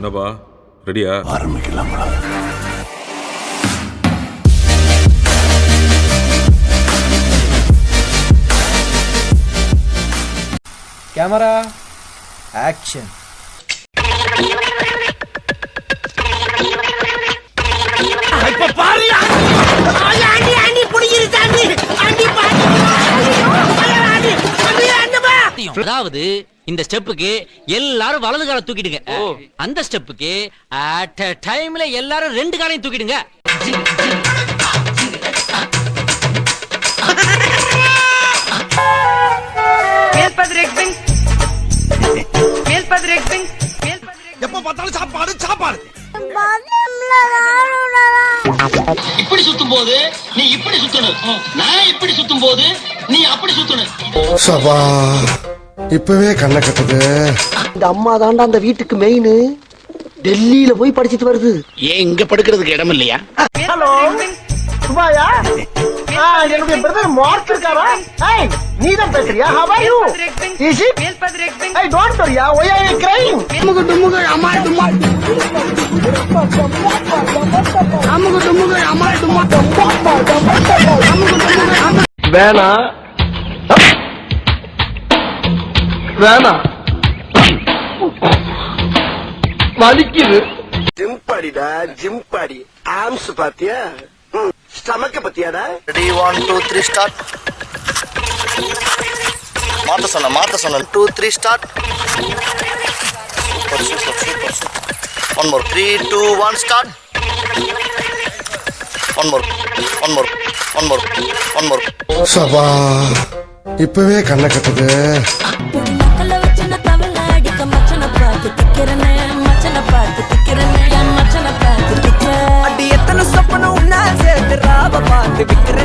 என்னப்பா ரெடியா? ஆரம்பிக்கலாங்களா? Camera action. அதாவது இந்த ஸ்டெப்புக்கு எல்லாரும் வலது காலை தூக்கிடுங்க. அந்த ஸ்டெப்புக்கு அட் a டைம்ல எல்லாரும் ரெண்டு காலையும் தூக்கிடுங்க. எப்ப பார்த்தாலும் சாப்பாடு சாப்பாடு. இப்படி சுத்தும் போது நீ இப்படி சுத்தணும், நான் இப்படி சுத்தும் போது நீ அப்படி சுத்தணும். சபா இப்பவே கண்ணை கட்டுது. இந்த அம்மா தாண்டா அந்த வீட்டுக்கு மெயின். டெல்லியில போய் படிச்சிட்டு வருது. ஏன் இங்க படுக்கிறதுக்கு இடம் இல்லையா? ஹலோ சுபாயா, என்னுடைய பிரதர் மார்க் இருக்காரா? ஏய் நீதான் பேசுறியா? how are you? is it? hey don't worry, why are you crying? அமுகு டுமுகு அமால் டுமால், அமுகு டுமுகு அமால் டுமால், வேணா வேணா வலிக்குது. ஜிம்பாடிடா ஜிம்பாடி. ஆம்ஸ் பாத்தியா? ஸ்டமக்க பத்தியாடா? Ready 1 2 3 start. மாத்த சொன்ன 2 3 start. Super. 1 more 3 2 1 start. 1 more. சபா இப்பவே கண்ணை கட்டுது. அடி எத்தனை சொப்பனம் உன்னா சேர்த்து ராவ பார்த்து விக்கிற